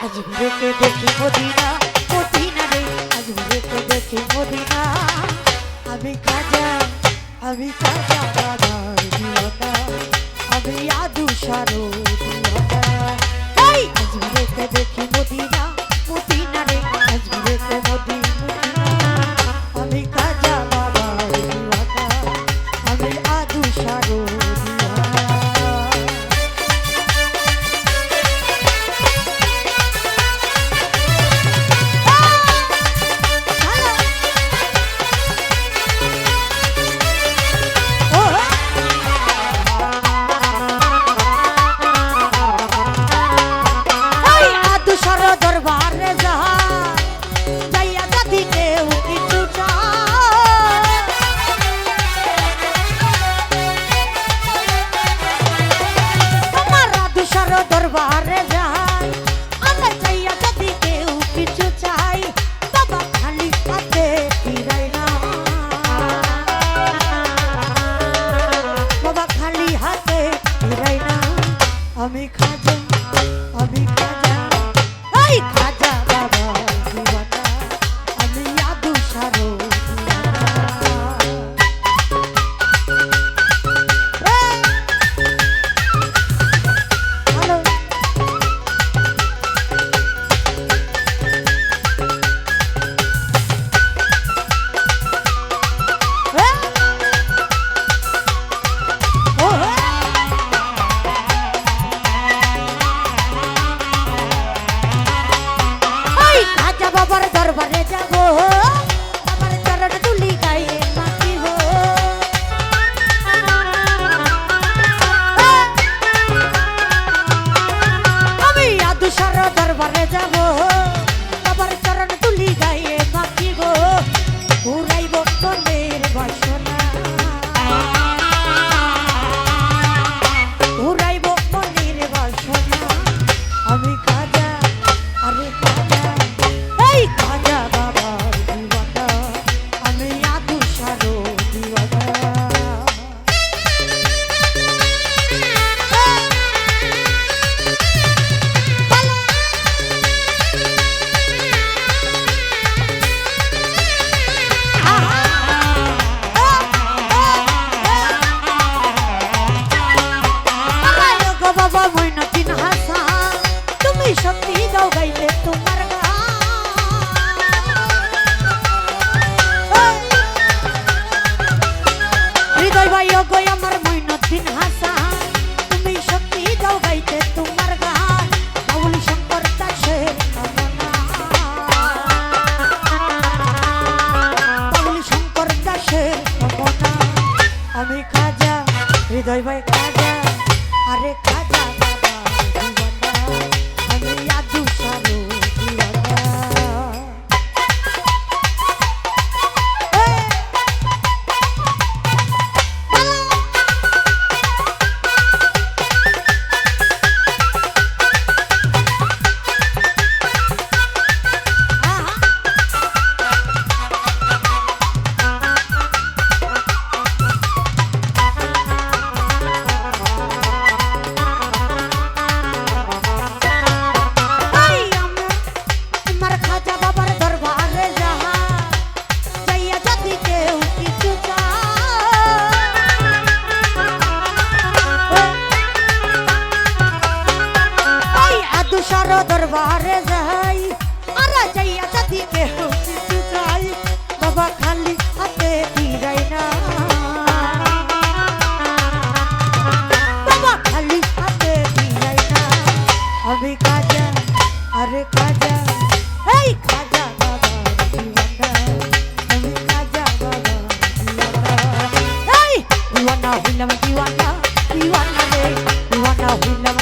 আজ ঘুরেকে দেখি Medina Medina রে আজ ঘুরেকে দেখি মদিনা আমি খাজা বাবার দিওয়ানা আমি আদু সারো দিওয়ানা এই আজ ঘুরেকে দেখি মদিনা মদিনা রে আজ ঘুরেকে মদিনা আমি খাজা বাবার দিওয়ানা আমি আদু সারো দরবারে যাই আমরা চাইয়া যদি কেউ কিছু চাই বাবা খালি হাতে ফিরাই না বাবা খালি হাতে ফিরাই না আমি খাজা এই খাজা বাবা দিওয়ানা আমি আদু সারো বাবার দরবারে যাব আমার চরণ তুলি গায়ে মাখিব আমি আদুসার দরবারে যাব বাবার চরণ তুলি গায়ে মাখিব পুরাইব মনের বাসনা পুরাইব মনের বাসনা আমি খাজা আরে খাজা খাজা বাবার দিওয়ানা আমি আদু সারো দিওয়ানা বাবা মইনুদ্দিন হাসান তুমি সত্যি গাও গাইলে তোমার ভাই গো আমার মইনুদ্দিন হাসান তুমি সত্যি গাও গাইতে তোমার গান বাউল শঙ্কর দাসের কামনা বাউল শঙ্কর দাসের কামনা আমি খাজা হৃদয় ভাই খাজা আরে খাজা বাবা দিওয়ানা আমি আদু সারো দিওয়ানা দরবারে যাই আর যাইয়া যদি কেউ কিছু চাই বাবা খালি হাতে ফিরাই না বাবা খালি হাতে ফিরাই না আমি খাজা আরে খাজা এই খাজা বাবা দিওয়ানা আমি খাজা বাবা দিওয়ানা এই দিওয়ানা হইলাম দিওয়ানা দিওয়ানা রে দিওয়ানা হইলাম